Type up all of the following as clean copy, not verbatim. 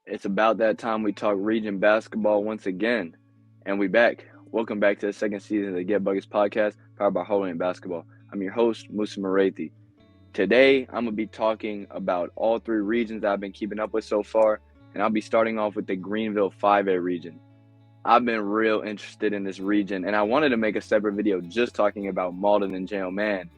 It's about that time we talk region basketball once again. And we back. Welcome back to the second season of the Get Buckets podcast, powered by Mauldin Basketball. I'm your host, Musa Morethi. Today, I'm going to be talking about all three regions that I've been keeping up with so far, and I'll be starting off with the Greenville 5A region. I've been real interested in this region, and I wanted to make a separate video just talking about Mauldin JL Mann,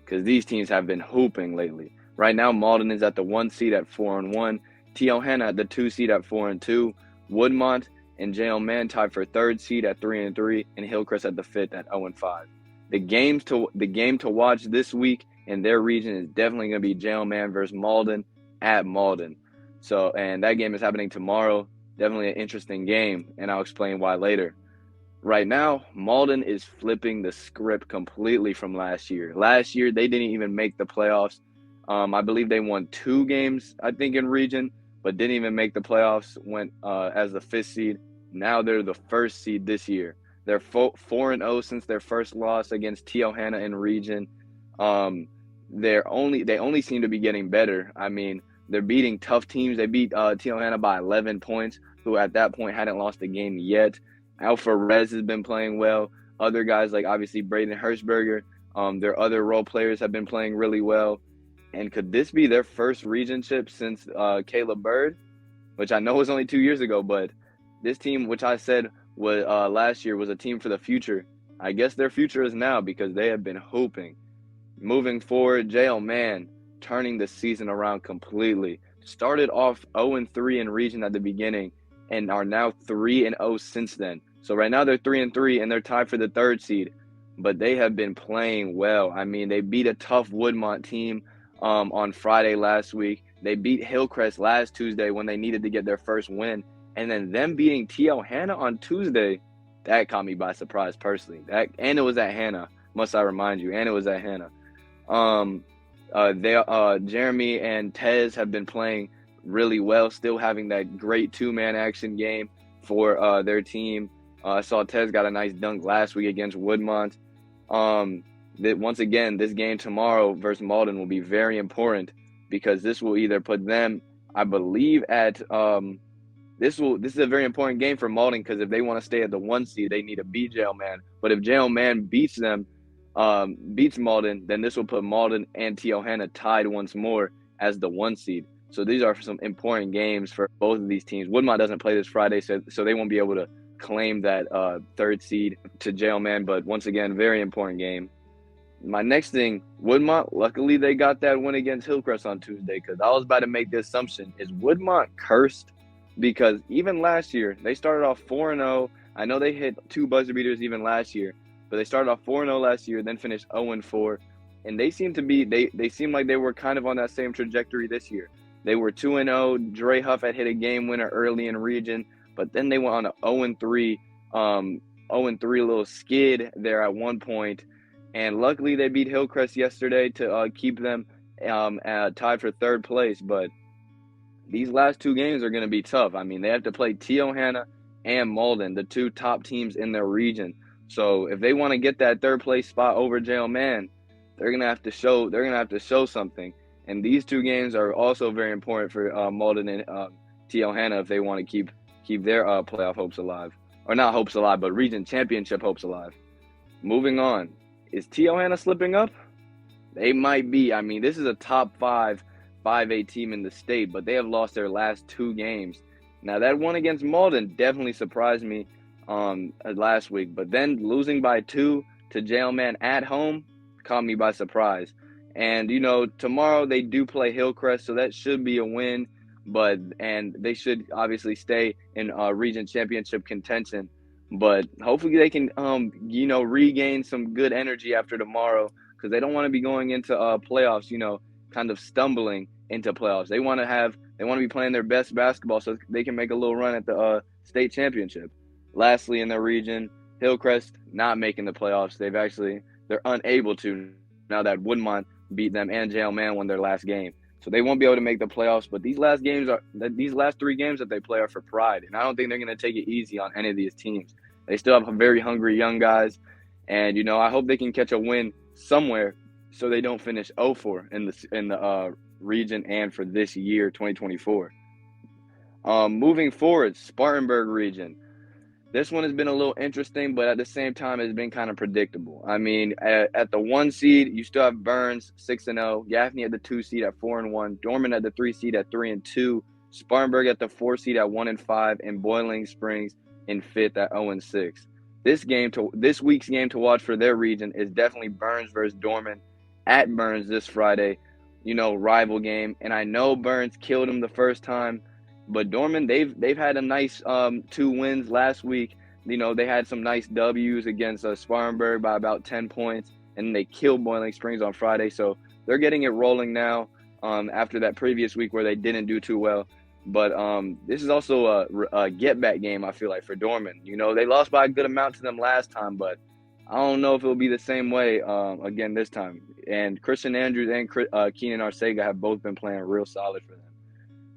because these teams have been hooping lately. Right now, Mauldin is at the 1 seed at 4-1, T.O. at the 2 seed at 4-2, Woodmont and JL Mann tied for 3rd seed at 3-3, and Hillcrest at the 5th at 0-5. The game to watch this week in their region is definitely going to be JL Mann versus Mauldin at Mauldin. And that game is happening tomorrow. Definitely an interesting game, and I'll explain why later. Right now, Mauldin is flipping the script completely from last year. Last year, they didn't even make the playoffs. I believe they won 2 games, I think, in region, but didn't even make the playoffs, went as the 5th seed. Now they're the 1st seed this year. They're 4-0 since their first loss against T.O. in region. They only seem to be getting better. I mean, they're beating tough teams. They beat T.O. by 11 points, who at that point hadn't lost a game yet. Alpha Rez has been playing well. Other guys like obviously Braden Hirschberger, their other role players have been playing really well. And could this be their first regionship since Caleb Bird, which I know was only 2 years ago, but this team, which I said was last year was a team for the future, I guess their future is now because they have been hooping. Moving forward, JL Mann turning the season around completely. Started off 0-3 in region at the beginning and are now 3-0 since then. So right now they're 3-3 and they're tied for the 3rd seed, but they have been playing well. I mean, they beat a tough Woodmont team on Friday last week. They beat Hillcrest last Tuesday when they needed to get their first win. And then them beating T.O. on Tuesday, that caught me by surprise personally. And it was at Hannah, must I remind you. And it was at Hannah. Jeremy and Tez have been playing really well, still having that great 2-man action game for their team. I saw Tez got a nice dunk last week against Woodmont. Once again, this game tomorrow versus Mauldin will be very important because this will either put them, I believe, at this is a very important game for Mauldin because if they want to stay at the 1 seed, they need to beat JL Mann. But if JL Mann beats them, beats Mauldin, then this will put Mauldin and T.O. tied once more as the 1 seed. So these are some important games for both of these teams. Woodmont doesn't play this Friday, so they won't be able to claim that 3rd seed to JL Mann. But once again, very important game. My next thing, Woodmont, luckily they got that win against Hillcrest on Tuesday because I was about to make the assumption, is Woodmont cursed? Because even last year, they started off 4-0. I know they hit 2 buzzer beaters even last year, but they started off 4-0 last year, then finished 0-4. And they seem like they were kind of on that same trajectory this year. They were 2-0. Dre Huff had hit a game winner early in region, but then they went on an 0-3 little skid there at one point. And luckily they beat Hillcrest yesterday to keep them tied for 3rd place. But these last 2 games are going to be tough. I mean, they have to play T.O. and Mauldin, the 2 top teams in their region. So if they want to get that 3rd place spot over JL Mann, they're gonna have to show something. And these 2 games are also very important for Mauldin and T.O. if they want to keep their playoff hopes alive, or not hopes alive, but region championship hopes alive. Moving on, is T.O. slipping up? They might be. I mean, this is a top 5A team in the state, but they have lost their last 2 games. Now that one against Mauldin definitely surprised me last week, but then losing by 2 to JL Mann at home caught me by surprise. And tomorrow they do play Hillcrest, so that should be a win, and they should obviously stay in region championship contention. But hopefully they can regain some good energy after tomorrow, because they don't want to be going into playoffs kind of stumbling into playoffs. They want to be playing their best basketball so they can make a little run at the state championship. Lastly, in the region, Hillcrest not making the playoffs. They're unable to now that Woodmont beat them and JL Mann won their last game. So they won't be able to make the playoffs, but these last 3 games that they play are for pride. And I don't think they're going to take it easy on any of these teams. They still have very hungry young guys. And, I hope they can catch a win somewhere so they don't finish 0-4 in the region and for this year, 2024. Moving forward, Spartanburg region. This one has been a little interesting, but at the same time, it's been kind of predictable. I mean, at the 1 seed, you still have Burns 6-0, Gaffney at the 2 seed at 4-1, Dorman at the 3 seed at 3-2, Spartanburg at the 4 seed at 1-5, and Boiling Springs in 5th at 0-6. This week's game to watch for their region is definitely Burns versus Dorman at Burns this Friday. Rival game, and I know Burns killed him the first time. But Dorman, they've had a nice 2 wins last week. They had some nice W's against Spartanburg by about 10 points, and they killed Boiling Springs on Friday. So they're getting it rolling now after that previous week where they didn't do too well. But this is also a get-back game, I feel like, for Dorman. They lost by a good amount to them last time, but I don't know if it'll be the same way again this time. And Christian Andrews and Keenan Arcega have both been playing real solid for them,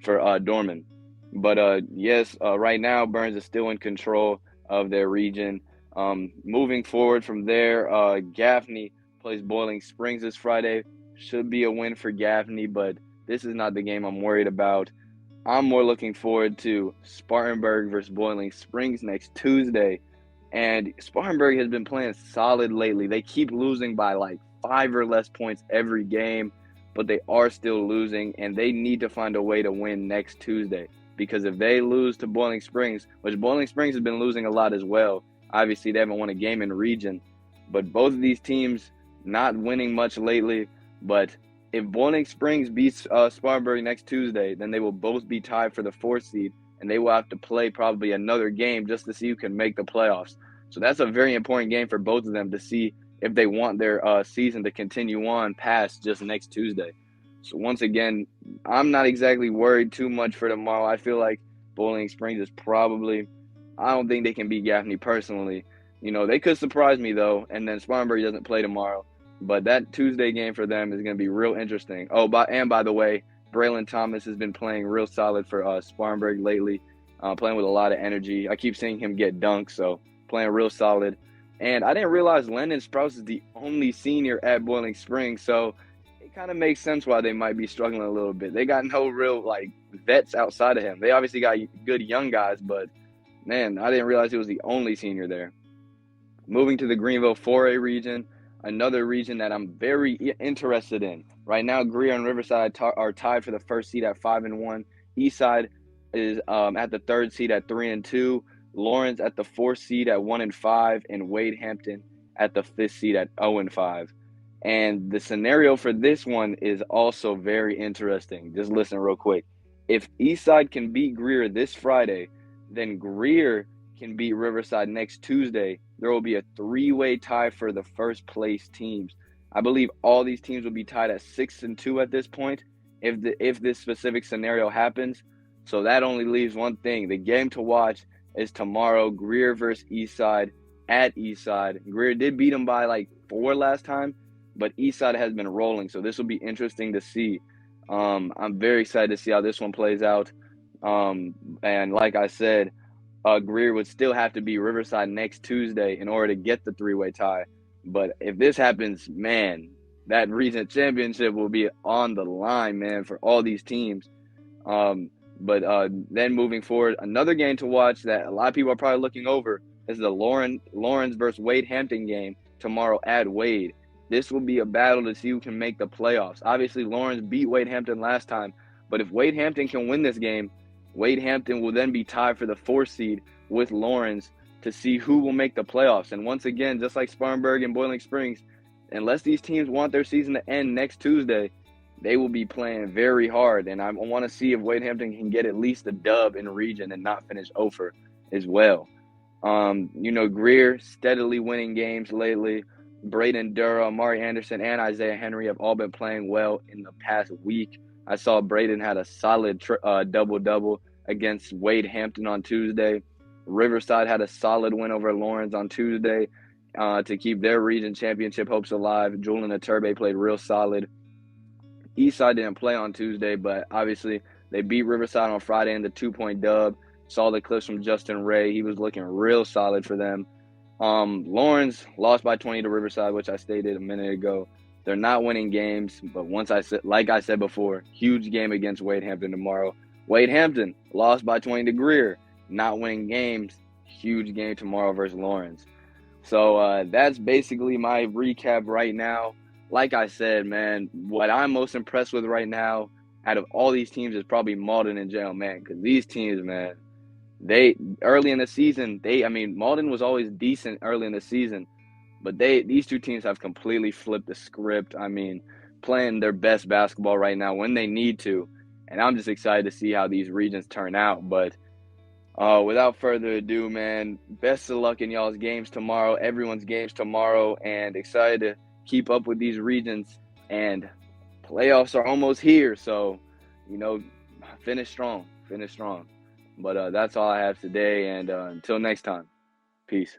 for Dorman. But yes, right now Burns is still in control of their region. Moving forward from there, Gaffney plays Boiling Springs this Friday. Should be a win for Gaffney, but this is not the game I'm worried about. I'm more looking forward to Spartanburg versus Boiling Springs next Tuesday. And Spartanburg has been playing solid lately. They keep losing by like 5 or less points every game, but they are still losing, and they need to find a way to win next Tuesday. Because if they lose to Boiling Springs, which Boiling Springs has been losing a lot as well, obviously they haven't won a game in the region, but both of these teams not winning much lately. But if Boiling Springs beats Spartanburg next Tuesday, then they will both be tied for the 4th seed, and they will have to play probably another game just to see who can make the playoffs. So that's a very important game for both of them to see if they want their season to continue on past just next Tuesday. So once again, I'm not exactly worried too much for tomorrow. I feel like Boiling Springs is probably – I don't think they can beat Gaffney personally. They could surprise me, though, and then Spartanburg doesn't play tomorrow. But that Tuesday game for them is going to be real interesting. Oh, by the way, Braylon Thomas has been playing real solid for Spartanburg lately, playing with a lot of energy. I keep seeing him get dunked, so playing real solid. And I didn't realize Landon Sprouse is the only senior at Boiling Springs, so – kind of makes sense why they might be struggling a little bit. They got no real vets outside of him. They obviously got good young guys, but man, I didn't realize he was the only senior there. Moving to the Greenville 4A region, another region that I'm very interested in. Right now, Greer and Riverside are tied for the 1st seed at 5-1. Eastside is at the 3rd seed at 3-2. Lawrence at the 4th seed at 1-5, and Wade Hampton at the 5th seed at 0-5. And the scenario for this one is also very interesting. Just listen real quick. If Eastside can beat Greer this Friday, then Greer can beat Riverside next Tuesday. There will be a 3-way tie for the first place teams. I believe all these teams will be tied at 6-2 at this point if this specific scenario happens. So that only leaves one thing. The game to watch is tomorrow, Greer versus Eastside at Eastside. Greer did beat them by 4 last time, but Eastside has been rolling, so this will be interesting to see. I'm very excited to see how this one plays out. And like I said, Greer would still have to beat Riverside next Tuesday in order to get the 3-way tie. But if this happens, man, that region championship will be on the line, man, for all these teams. But then moving forward, another game to watch that a lot of people are probably looking over is the Lawrence versus Wade Hampton game tomorrow at Wade. This will be a battle to see who can make the playoffs. Obviously, Lawrence beat Wade Hampton last time, but if Wade Hampton can win this game, Wade Hampton will then be tied for the 4th seed with Lawrence to see who will make the playoffs. And once again, just like Spartanburg and Boiling Springs, unless these teams want their season to end next Tuesday, they will be playing very hard. And I want to see if Wade Hampton can get at least a dub in region and not finish 0 as well. Greer steadily winning games lately. Braden Dura, Amari Anderson, and Isaiah Henry have all been playing well in the past week. I saw Braden had a solid double-double against Wade Hampton on Tuesday. Riverside had a solid win over Lawrence on Tuesday to keep their region championship hopes alive. Julian Iturbe played real solid. Eastside didn't play on Tuesday, but obviously they beat Riverside on Friday in the 2-point dub. Saw the clips from Justin Ray. He was looking real solid for them. Lawrence lost by 20 to Riverside, which I stated a minute ago. They're not winning games, but like I said before, huge game against Wade Hampton tomorrow. Wade Hampton lost by 20 to Greer, not winning games. Huge game tomorrow versus Lawrence. So that's basically my recap right now. Like I said, man, what I'm most impressed with right now out of all these teams is probably Mauldin and JL Mann, because these teams, man, they early in the season, Mauldin was always decent early in the season, but these two teams have completely flipped the script. I mean, playing their best basketball right now when they need to, and I'm just excited to see how these regions turn out. But without further ado, man, best of luck in y'all's games tomorrow, everyone's games tomorrow, and excited to keep up with these regions. And playoffs are almost here, so, you know, finish strong, finish strong. But that's all I have today, and until next time, peace.